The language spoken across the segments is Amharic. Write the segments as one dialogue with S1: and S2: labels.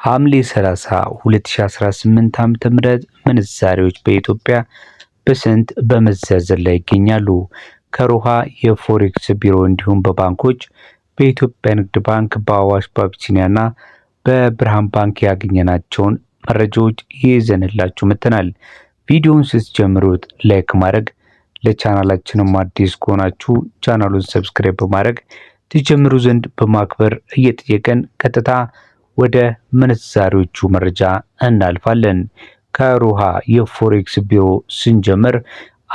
S1: ሐምሌ 30 2018 ዓ.ም ምንዛሬዎች በኢትዮጵያ በስንት በመዘርዘር ላይ ይገኛሉ? ከሮሃ የፎሬክስ ቢሮ እንዲሁም በባንኮች በኢትዮጵያ ንግድ ባንክ፣ በአዋሽ፣ በአቢሲኒያና በብርሃን ባንክ ያገኘናቸውን መረጃዎች ይዘንላችሁ መጥተናል። ቪዲዮውን ስትጀምሩት ላይክ ማድረግ፣ ለቻናላችንም አዲስ ከሆናችሁ ቻናሉን ሰብስክራይብ በማድረግ ትጀምሩ ዘንድ በማክበር እየጠየቀን ቀጥታ ወደ ምንዛሬዎቹ መረጃ እናልፋለን። ከሮሃ የፎሬክስ ቢሮ ስንጀምር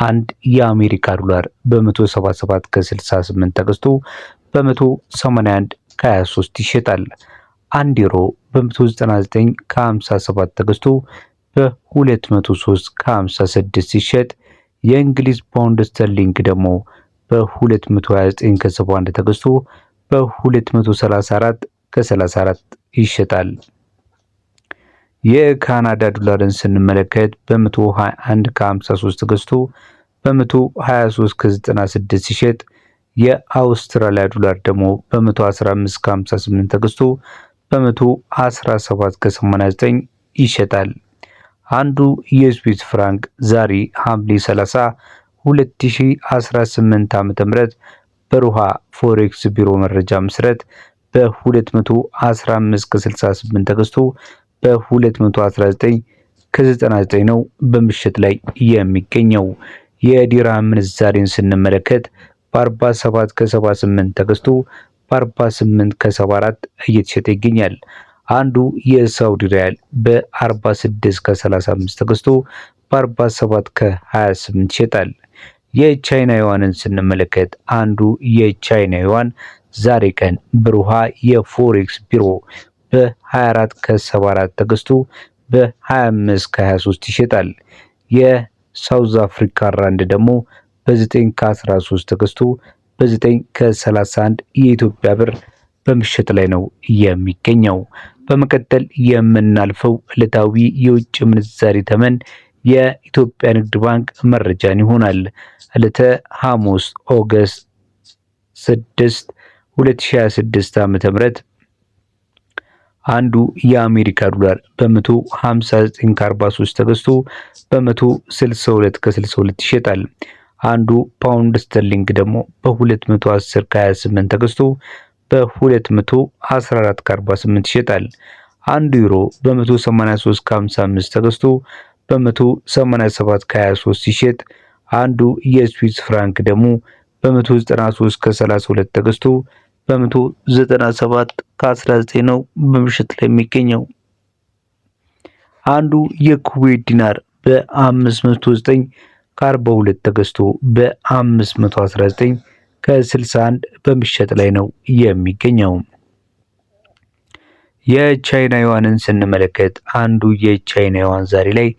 S1: አንድ የአሜሪካ ዶላር በ177 ከ68 ተገዝቶ በ181 ከ23 ይሸጣል። አንድ ዩሮ በ199 ከ57 ተገዝቶ በ203 ከ56 ሲሸጥ የእንግሊዝ ፓውንድ ስተርሊንግ ደግሞ በ229 ከ71 ተገዝቶ በ234 ከ34 ይሸጣል። የካናዳ ዶላርን ስንመለከት በ121 ከ53 ተገዝቶ በ123 ከ96 ሲሸጥ የአውስትራሊያ ዶላር ደግሞ በ115 ከ58 ተገዝቶ በ117 ከ89 ይሸጣል። አንዱ የስዊስ ፍራንክ ዛሬ ሐምሌ 30 2018 ዓ.ም በሮሃ ፎሬክስ ቢሮ መረጃ መሰረት በ215 ከ68 ተገዝቶ በ219 ከ99 ነው በምሽት ላይ የሚገኘው። የዲራም ምንዛሬን ስንመለከት በ47 ከ78 ተገዝቶ በ48 ከ74 እየተሸጠ ይገኛል። አንዱ የሳውዲ ሪያል በ46 ከ35 ተገዝቶ በ47 ከ28 ይሸጣል። የቻይና ዩዋንን ስንመለከት አንዱ የቻይና ዩዋን ዛሬ ቀን በሮሃ የፎሬክስ ቢሮ በ24 ከ74 ተገዝቶ በ25 ከ23 ይሸጣል። የሳውዝ አፍሪካ ራንድ ደግሞ በ9 ከ13 ተገዝቶ በ9 ከ31 የኢትዮጵያ ብር በምሽት ላይ ነው የሚገኘው። በመቀጠል የምናልፈው ዕለታዊ የውጭ ምንዛሪ ተመን የኢትዮጵያ ንግድ ባንክ መረጃን ይሆናል። ዕለተ ሐሙስ ኦገስት 6 2026 ዓ.ም አንዱ የአሜሪካ ዶላር በ159 ከ43 ተገዝቶ በ162 ከ62 ይሸጣል። አንዱ ፓውንድ ስተርሊንግ ደግሞ በ210 ከ28 ተገዝቶ በ214 ከ48 ይሸጣል። አንዱ ዩሮ በ183 ከ55 ተገዝቶ በ187 ከ23 ሲሸጥ አንዱ የስዊስ ፍራንክ ደግሞ በ193 ከ32 ተገዝቶ በ197 ከ19 ነው በምሽት ላይ የሚገኘው። አንዱ የኩዌት ዲናር በ509 ከ42 ተገዝቶ በ519 ከ61 በምሽት ላይ ነው የሚገኘው። የቻይና ዩዋንን ስንመለከት አንዱ የቻይና ዩዋን ዛሬ ላይ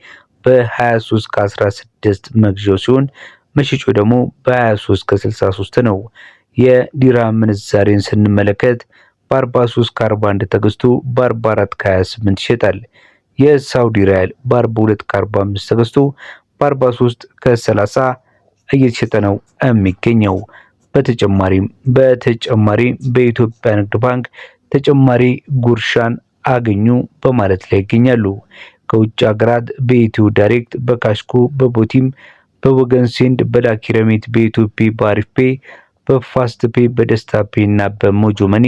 S1: በ23 ከ16 መግዣው ሲሆን መሸጫው ደግሞ በ23 ከ63 ነው። የዲራም ምንዛሬን ስንመለከት በ43 ከ41 ተገዝቶ በ44 ከ28 ይሸጣል። የሳውዲ ሪያል በ42 ከ45 ተገዝቶ በ43 ከ30 እየተሸጠ ነው የሚገኘው። በተጨማሪ በኢትዮጵያ ንግድ ባንክ ተጨማሪ ጉርሻን አገኙ በማለት ላይ ይገኛሉ። ከውጭ ሀገራት በኢትዮ ዳይሬክት፣ በካሽኮ፣ በቦቲም፣ በወገን ሴንድ፣ በላኪ ረሚት፣ በኢትዮፔ፣ በአሪፍ ፔ፣ በፋስት ፔ፣ በደስታ ፔ እና በሞጆ መኒ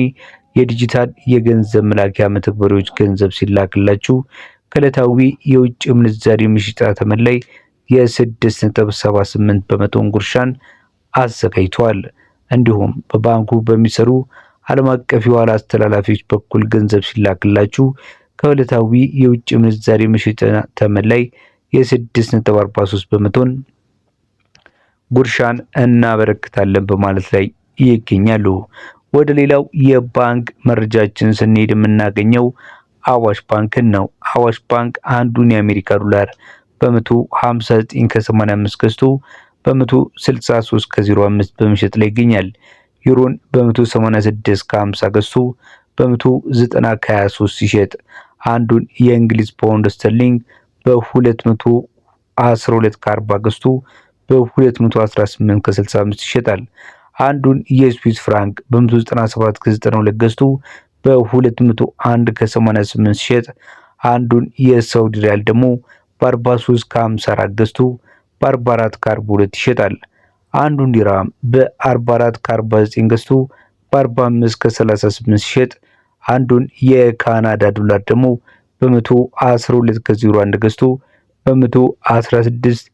S1: የዲጂታል የገንዘብ መላኪያ መተግበሪያዎች ገንዘብ ሲላክላችሁ ከዕለታዊ የውጭ ምንዛሪ ምሽጫ ተመን ላይ የ6.78 በመቶን ጉርሻን አዘጋጅቷል። እንዲሁም በባንኩ በሚሰሩ ዓለም አቀፍ የዋላ አስተላላፊዎች በኩል ገንዘብ ሲላክላችሁ ከዕለታዊ የውጭ ምንዛሪ ምሽጫ ተመን ላይ የ6.43 በመቶን ጉርሻን እናበረክታለን በማለት ላይ ይገኛሉ። ወደ ሌላው የባንክ መረጃችን ስንሄድ የምናገኘው አዋሽ ባንክን ነው። አዋሽ ባንክ አንዱን የአሜሪካ ዶላር በ159 ከ85 ገዝቶ በ163 ከ05 በመሸጥ ላይ ይገኛል። ዩሮን በ186 ከ50 ገዝቶ በ190 ከ23 ሲሸጥ አንዱን የእንግሊዝ ፓውንድ ስተርሊንግ በ212 ከ40 ገዝቶ በ218 ከ65 ይሸጣል። አንዱን የስዊስ ፍራንክ በ197 ከ92 ገዝቶ በ201 ከ88 ሲሸጥ አንዱን የሳውዲ ሪያል ደግሞ በ43 ከ54 ገዝቶ በ44 ከ42 ይሸጣል። አንዱን ዲራም በ44 ከ49 ገዝቶ በ45 ከ38 ሲሸጥ አንዱን የካናዳ ዶላር ደግሞ በ112 ከ01 ገዝቶ በ116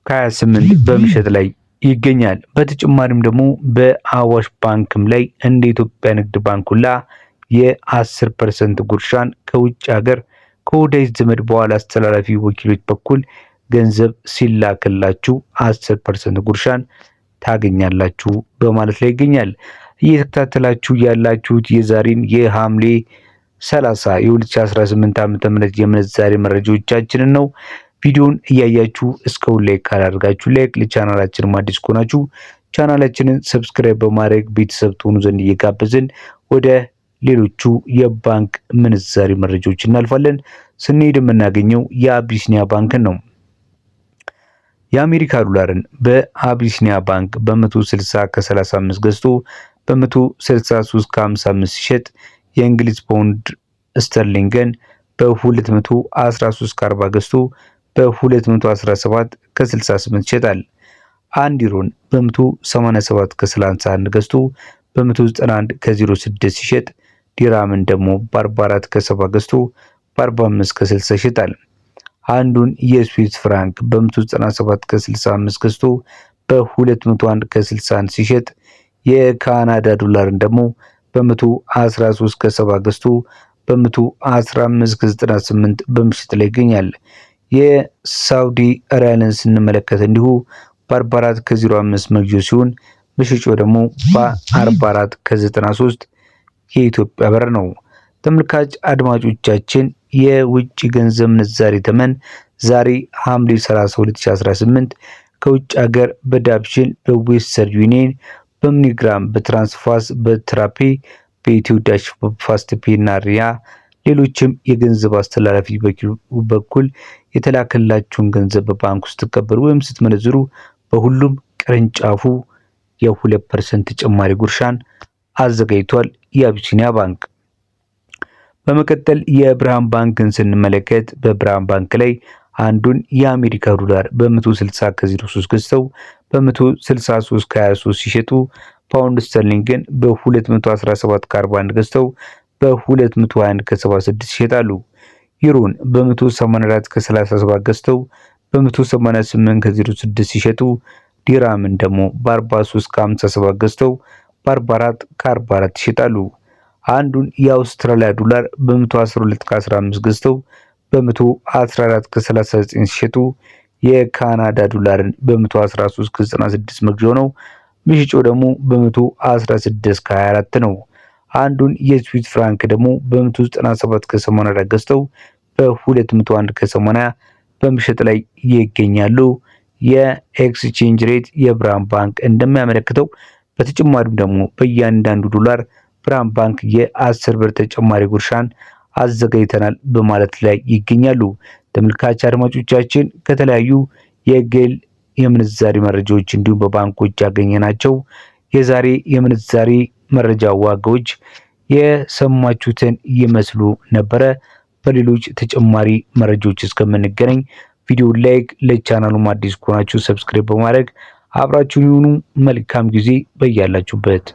S1: ከ28 በመሸጥ ላይ ይገኛል። በተጨማሪም ደግሞ በአዋሽ ባንክም ላይ እንደ ኢትዮጵያ ንግድ ባንክ ሁላ የ10% ጉርሻን ከውጭ ሀገር ከወዳጅ ዘመድ በኋላ አስተላላፊ ወኪሎች በኩል ገንዘብ ሲላክላችሁ 10% ጉርሻን ታገኛላችሁ በማለት ላይ ይገኛል። እየተከታተላችሁ ያላችሁት የዛሬን የሐምሌ 30 የ2018 ዓ.ም የምንዛሬ መረጃዎቻችንን ነው። ቪዲዮን እያያችሁ እስካሁን ላይክ ካላደርጋችሁ ላይክ፣ ለቻናላችንም አዲስ ከሆናችሁ ቻናላችንን ሰብስክራይብ በማድረግ ቤተሰብ ትሆኑ ዘንድ እየጋበዝን ወደ ሌሎቹ የባንክ ምንዛሬ መረጃዎች እናልፋለን። ስንሄድ የምናገኘው የአቢሲኒያ ባንክን ነው። የአሜሪካ ዶላርን በአቢሲኒያ ባንክ በ160 ከ35 ገዝቶ በ163 ከ55 ሲሸጥ የእንግሊዝ ፓውንድ ስተርሊንግን በ213 ከ40 ገዝቶ በ217 ከ68 ይሸጣል። አንድ ዩሮን በ187 ከ31 ገዝቶ በ191 ከ06 ሲሸጥ ዲራምን ደግሞ በ44 ከ70 ገዝቶ በ45 ከ60 ይሸጣል። አንዱን የስዊስ ፍራንክ በ197 ከ65 ገዝቶ በ201 ከ61 ሲሸጥ የካናዳ ዶላርን ደግሞ በ113 ከ70 ገዝቶ በ115 ከ98 በምሽት ላይ ይገኛል። የሳውዲ ሪያልን ስንመለከት እንዲሁ በ44 ከ05 መግዣው ሲሆን መሸጫው ደግሞ በ44 ከ93 የኢትዮጵያ ብር ነው። ተመልካች አድማጮቻችን የውጭ ገንዘብ ምንዛሬ ተመን ዛሬ ሐምሌ 30 2018 ከውጭ ሀገር በዳብሽን፣ በዌስተርን ዩኒየን፣ በሚኒግራም፣ በትራንስፋስ፣ በትራፔ፣ በኢትዮ ዳሽ፣ በፋስት ፔ እና ሪያ ሌሎችም የገንዘብ አስተላላፊ በኩል የተላከላችሁን ገንዘብ በባንክ ውስጥ ስትቀበሉ ወይም ስትመነዝሩ በሁሉም ቅርንጫፉ የ2% ተጨማሪ ጉርሻን አዘጋጅቷል የአቢሲኒያ ባንክ። በመቀጠል የብርሃን ባንክን ስንመለከት በብርሃን ባንክ ላይ አንዱን የአሜሪካ ዶላር በ160 ከ03 ገዝተው በ163 ከ23 ሲሸጡ ፓውንድ ስተርሊንግን በ217 ከ41 ገዝተው በ221 ከ76 ይሸጣሉ። ዩሮን በ184 ከ37 ገዝተው በ188 ከ06 ሲሸጡ ዲራምን ደግሞ በ43 ከ57 ገዝተው በ44 ከ44 ይሸጣሉ። አንዱን የአውስትራሊያ ዶላር በ112 ከ15 ገዝተው በ114 ከ39 ሲሸጡ የካናዳ ዶላርን በ113 ከ96 መግዣው ነው። መሸጫው ደግሞ በ116 ከ24 ነው። አንዱን የስዊስ ፍራንክ ደግሞ በ197 ከ84 ገዝተው በ201 ከ80 በመሸጥ ላይ ይገኛሉ። የኤክስቼንጅ ሬት የብርሃን ባንክ እንደሚያመለክተው በተጨማሪም ደግሞ በእያንዳንዱ ዶላር ብርሃን ባንክ የ10 ብር ተጨማሪ ጉርሻን አዘጋጅተናል በማለት ላይ ይገኛሉ። ተመልካች አድማጮቻችን ከተለያዩ የግል የምንዛሬ መረጃዎች እንዲሁም በባንኮች ያገኘናቸው የዛሬ የምንዛሬ መረጃ ዋጋዎች የሰማችሁትን ይመስሉ ነበረ። በሌሎች ተጨማሪ መረጃዎች እስከምንገናኝ ቪዲዮ ላይክ፣ ለቻናሉም አዲስ ከሆናችሁ ሰብስክራይብ በማድረግ አብራችሁን ይሁኑ። መልካም ጊዜ በያላችሁበት።